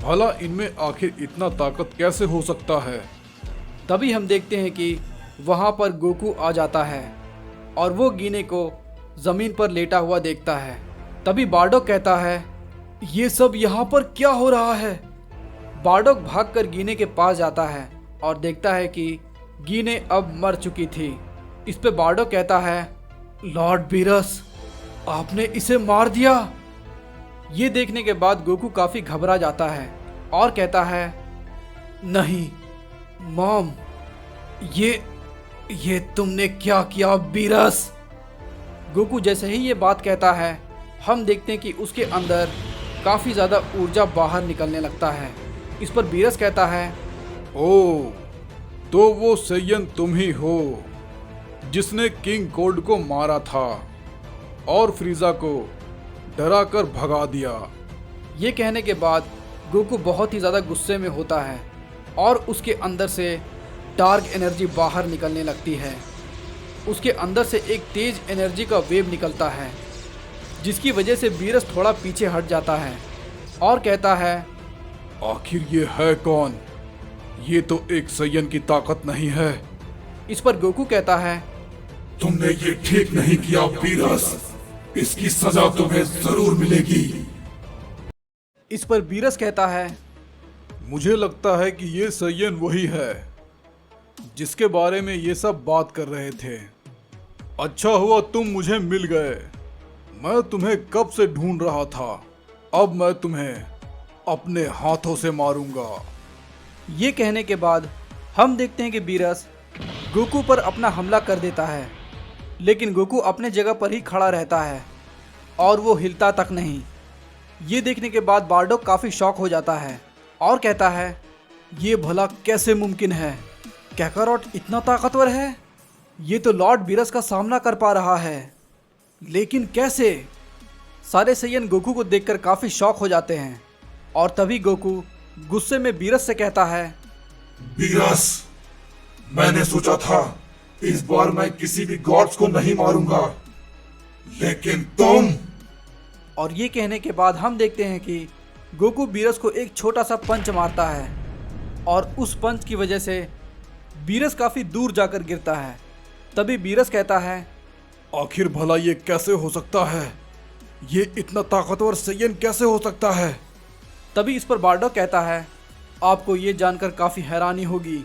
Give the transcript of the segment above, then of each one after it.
भला इनमें आखिर इतना ताकत कैसे हो सकता है। तभी हम देखते हैं कि वहाँ पर गोकू आ जाता है और वो गीने को ज़मीन पर लेटा हुआ देखता है। तभी बार्डोक कहता है, ये सब यहाँ पर क्या हो रहा है। बार्डोक भागकर गीने के पास जाता है और देखता है कि गीने अब मर चुकी थी। इस पे बार्डोक कहता है, लॉर्ड बीरस, आपने इसे मार दिया। ये देखने के बाद गोकू काफ़ी घबरा जाता है और कहता है, नहीं मॉम, ये तुमने क्या किया बीरस। गोकू जैसे ही ये बात कहता है, हम देखते हैं कि उसके अंदर काफ़ी ज़्यादा ऊर्जा बाहर निकलने लगता है। इस पर बीरस कहता है, ओ, तो वो सैयन तुम ही हो जिसने किंग कोड को मारा था और फ्रीजा को डरा कर भगा दिया। ये कहने के बाद गोकू बहुत ही ज़्यादा गुस्से में होता है और उसके अंदर से डार्क एनर्जी बाहर निकलने लगती है। उसके अंदर से एक तेज एनर्जी का वेव निकलता है, जिसकी वजह से बीरस थोड़ा पीछे हट जाता है और कहता है, आखिर ये है कौन? ये तो एक सैयन की ताकत नहीं है। इस पर गोकू कहता है, तुमने ये ठीक नहीं किया बीरस, इसकी सजा तुम्हें जरूर मिलेगी। इस पर बीरस कहता है, मुझे लगता है कि ये सैयन वही है जिसके बारे में ये सब बात कर रहे थे। अच्छा हुआ तुम मुझे मिल गए, मैं तुम्हें कब से ढूंढ रहा था। अब मैं तुम्हें अपने हाथों से मारूंगा। ये कहने के बाद हम देखते हैं कि बीरस गोकू पर अपना हमला कर देता है, लेकिन गोकू अपने जगह पर ही खड़ा रहता है और वो हिलता तक नहीं। ये देखने के बाद बार्डोक काफ़ी शॉक हो जाता है और कहता है, ये भला कैसे मुमकिन है? कैकारॉट इतना ताकतवर है? ये तो लॉर्ड बीरस का सामना कर पा रहा है, लेकिन कैसे? सारे सैयन गोकू को देखकर काफ़ी शॉक हो जाते हैं और तभी गोकू गुस्से में बीरस से कहता है, बीरस, मैंने सोचा था इस बार मैं किसी भी गॉड्स को नहीं मारूंगा, लेकिन तुम। और ये कहने के बाद हम देखते हैं कि गोकू बीरस को एक छोटा सा पंच मारता है और उस पंच की वजह से बीरस काफ़ी दूर जाकर गिरता है। तभी बीरस कहता है, आखिर भला ये कैसे हो सकता है? ये इतना ताकतवर सैयन कैसे हो सकता है? तभी इस पर बार्डोक कहता है, आपको ये जानकर काफ़ी हैरानी होगी,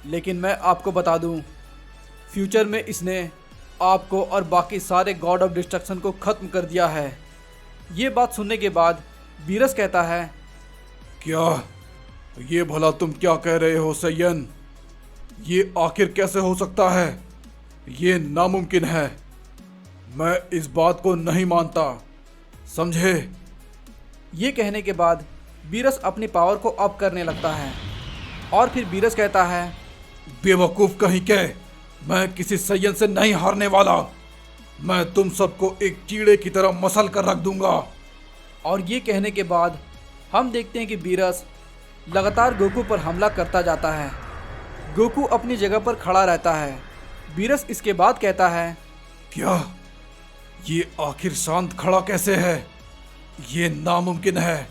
लेकिन मैं आपको बता दूं, फ्यूचर में इसने आपको और बाकी सारे गॉड ऑफ डिस्ट्रक्शन को ख़त्म कर दिया है। ये बात सुनने के बाद बीरस कहता है, क्या? ये भला तुम क्या कह रहे हो सैयन? ये आखिर कैसे हो सकता है? ये नामुमकिन है। मैं इस बात को नहीं मानता, समझे? ये कहने के बाद बीरस अपनी पावर को अप करने लगता है और फिर बीरस कहता है, बेवकूफ़ कहीं के, मैं किसी सैयन से नहीं हारने वाला। मैं तुम सबको एक कीड़े की तरह मसल कर रख दूंगा। और ये कहने के बाद हम देखते हैं कि बीरस लगातार गोकू पर हमला करता जाता है। गोकू अपनी जगह पर खड़ा रहता है। बीरस इसके बाद कहता है, क्या? ये आखिर शांत खड़ा कैसे है? ये नामुमकिन है।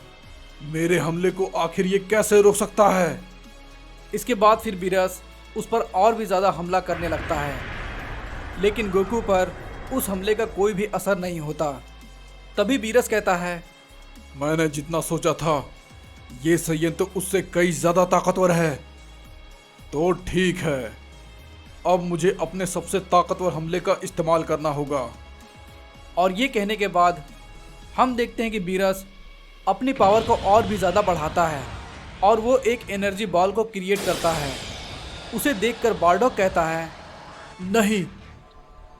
मेरे हमले को आखिर ये कैसे रोक सकता है? इसके बाद फिर बीरस उस पर और भी ज़्यादा हमला करने लगता है, लेकिन गोकू पर उस हमले का कोई भी असर नहीं होता। तभी बीरस कहता है, मैंने जितना सोचा था ये सैयन तो उससे कई ज़्यादा ताकतवर है। तो ठीक है, अब मुझे अपने सबसे ताकतवर हमले का इस्तेमाल करना होगा। और ये कहने के बाद हम देखते हैं कि बीरस अपनी पावर को और भी ज़्यादा बढ़ाता है और वो एक एनर्जी बॉल को क्रिएट करता है। उसे देखकर बार्डोक कहता है, नहीं,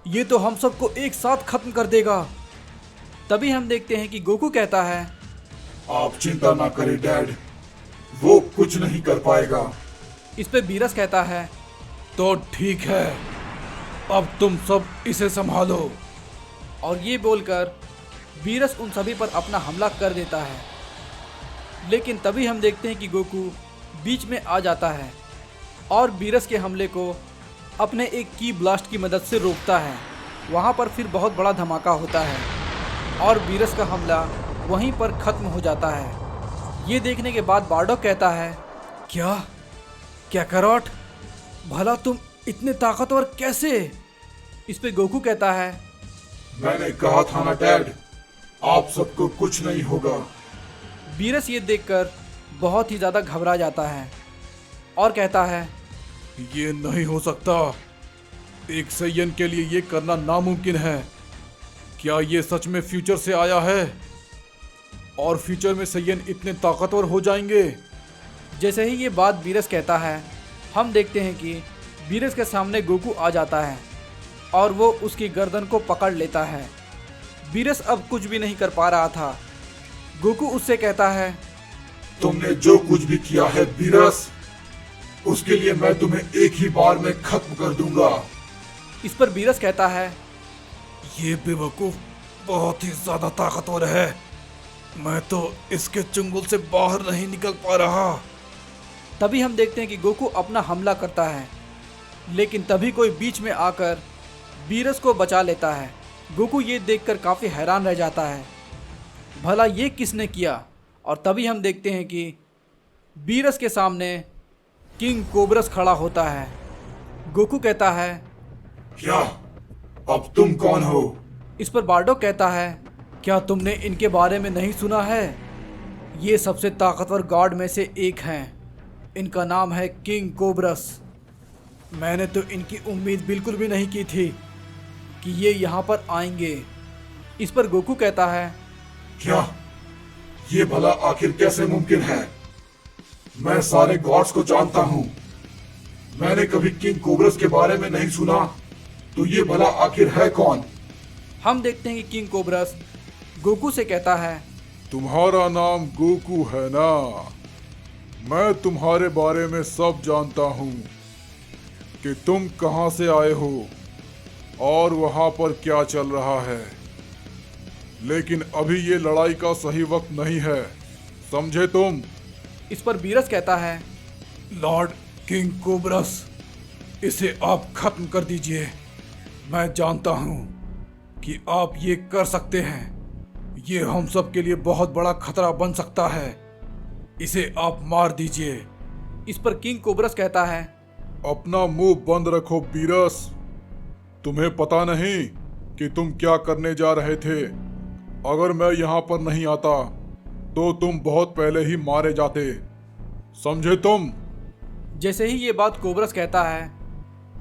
ये तो हम सबको एक साथ खत्म कर देगा। तभी हम देखते हैं कि गोकू कहता है, आप चिंता ना करें डैड, वो कुछ नहीं कर पाएगा। इस पे बीरस कहता है, तो ठीक है, अब तुम सब इसे संभालो। और ये बोलकर बीरस उन सभी पर अपना हमला कर देता है। लेकिन तभी हम देखते हैं कि गोकू बीच में आ जाता है और बीरस के हमले को अपने एक की ब्लास्ट की मदद से रोकता है। वहाँ पर फिर बहुत बड़ा धमाका होता है और बीरस का हमला वहीं पर ख़त्म हो जाता है। ये देखने के बाद बार्डोक कहता है, क्या कैकारोट, भला तुम इतने ताकतवर कैसे? इस पे गोकू कहता है, मैंने कहा था ना डैड, आप सबको कुछ नहीं होगा। बीरस ये देखकर बहुत ही ज्यादा घबरा जाता है और कहता है, ये नहीं हो सकता, एक सैयन के लिए ये करना नामुमकिन है। क्या ये सच में फ्यूचर से आया है और फ्यूचर में सैयन इतने ताकतवर हो जाएंगे? जैसे ही ये बात बीरस कहता है, हम देखते हैं कि बीरस के सामने गोकू आ जाता है और वो उसकी गर्दन को पकड़ लेता है। बीरस अब कुछ भी नहीं कर पा रहा था। गोकू उससे कहता है, तुमने जो कुछ भी किया है बीरस, उसके लिए मैं तुम्हें एक ही बार में खत्म कर दूंगा। इस पर बीरस कहता है, ये बेवकूफ बहुत ही ज्यादा ताकतवर है, मैं तो इसके चुंगल से बाहर नहीं निकल पा रहा। तभी हम देखते हैं कि गोकू अपना हमला करता है, लेकिन तभी कोई बीच में आकर बीरस को बचा लेता है। गोकू ये देखकर काफ़ी हैरान रह जाता है, भला ये किसने किया? और तभी हम देखते हैं कि बीरस के सामने किंग कोबरस खड़ा होता है। गोकू कहता है, क्या अब तुम कौन हो? इस पर बार्डोक कहता है, क्या तुमने इनके बारे में नहीं सुना है? ये सबसे ताकतवर गॉड में से एक हैं, इनका नाम है किंग कोबरस। मैंने तो इनकी उम्मीद बिल्कुल भी नहीं की थी कि ये यहाँ पर आएंगे। इस पर गोकू कहता है, क्या ये भला आखिर कैसे मुमकिन है? मैं सारे गॉड्स को जानता हूँ, मैंने कभी किंग कोबरस के बारे में नहीं सुना, तो ये भला आखिर है कौन? हम देखते हैं कि किंग कोबरस गोकू से कहता है, तुम्हारा नाम गोकू है ना? मैं तुम्हारे बारे में सब जानता हूँ कि तुम कहाँ से आए हो और वहाँ पर क्या चल रहा है, लेकिन अभी ये लड़ाई का सही वक्त नहीं है, समझे तुम? इस पर बीरस कहता है, लॉर्ड किंग कोबरस, इसे आप खत्म कर दीजिए। मैं जानता हूँ कि आप ये कर सकते हैं, ये हम सब के लिए बहुत बड़ा खतरा बन सकता है, इसे आप मार दीजिए। इस पर किंग कोबरस कहता है, अपना मुंह बंद रखो बीरस, तुम्हें पता नहीं कि तुम क्या करने जा रहे थे। अगर मैं यहाँ पर नहीं आता तो तुम बहुत पहले ही मारे जाते, समझे तुम? जैसे ही ये बात कोबरस कहता है,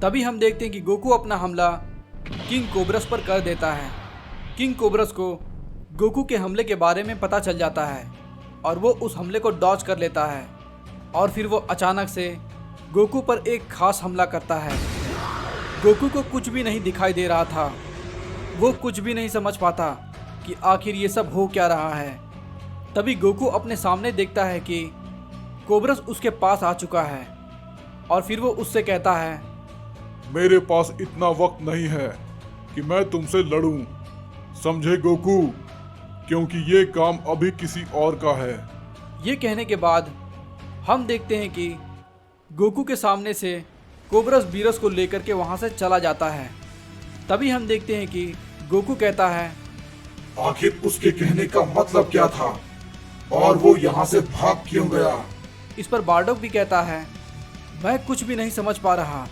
तभी हम देखते हैं कि गोकू अपना हमला किंग कोबरस पर कर देता है। किंग कोबरस को गोकू के हमले के बारे में पता चल जाता है और वो उस हमले को डॉज कर लेता है और फिर वो अचानक से गोकू पर एक खास हमला करता है। गोकू को कुछ भी नहीं दिखाई दे रहा था, वो कुछ भी नहीं समझ पाता कि आखिर ये सब हो क्या रहा है। तभी गोकू अपने सामने देखता है कि कोबरस उसके पास आ चुका है और फिर वो उससे कहता है, मेरे पास इतना वक्त नहीं है कि मैं तुमसे लड़ूं, समझे गोकू, क्योंकि ये काम अभी किसी और का है। ये कहने के बाद हम देखते हैं कि गोकू के सामने से कोबरस बीरस को लेकर के वहाँ से चला जाता है। तभी हम देखते हैं कि गोकू कहता है, आखिर उसके कहने का मतलब क्या था और वो यहाँ से भाग क्यों गया? इस पर बार्डोक भी कहता है, मैं कुछ भी नहीं समझ पा रहा,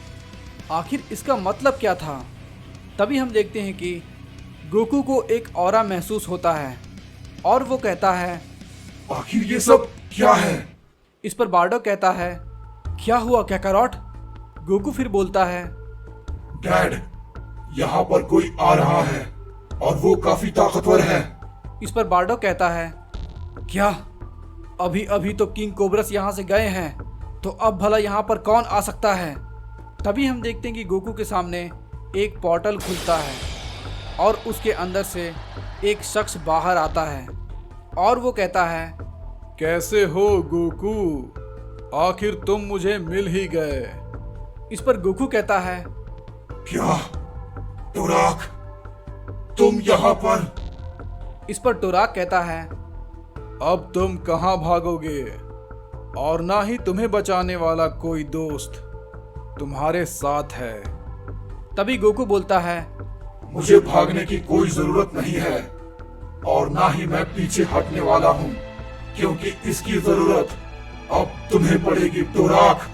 आखिर इसका मतलब क्या था। तभी हम देखते हैं कि गोकू को एक ऑरा महसूस होता है और वो कहता है, आखिर ये सब क्या है? इस पर बार्डोक कहता है, क्या हुआ कैकारोट? गोकू फिर बोलता है, डैड, यहाँ पर कोई आ रहा है और वो काफी ताकतवर है। इस पर बार्डोक कहता है, क्या अभी अभी तो किंग कोबरस यहाँ से गए हैं, तो अब भला यहाँ पर कौन आ सकता है। तभी हम देखते हैं कि गोकू के सामने एक पोर्टल खुलता है और उसके अंदर से एक शख्स बाहर आता है और वो कहता है, कैसे हो गोकू, आखिर तुम मुझे मिल ही गए। इस पर गोकू कहता है, क्या टोराक, तुम यहाँ पर? इस पर टोराक कहता है, अब तुम कहाँ भागोगे और ना ही तुम्हें बचाने वाला कोई दोस्त तुम्हारे साथ है। तभी गोकू बोलता है, मुझे भागने की कोई जरूरत नहीं है और ना ही मैं पीछे हटने वाला हूँ। क्योंकि इसकी जरूरत अब तुम्हें पड़ेगी बुराक।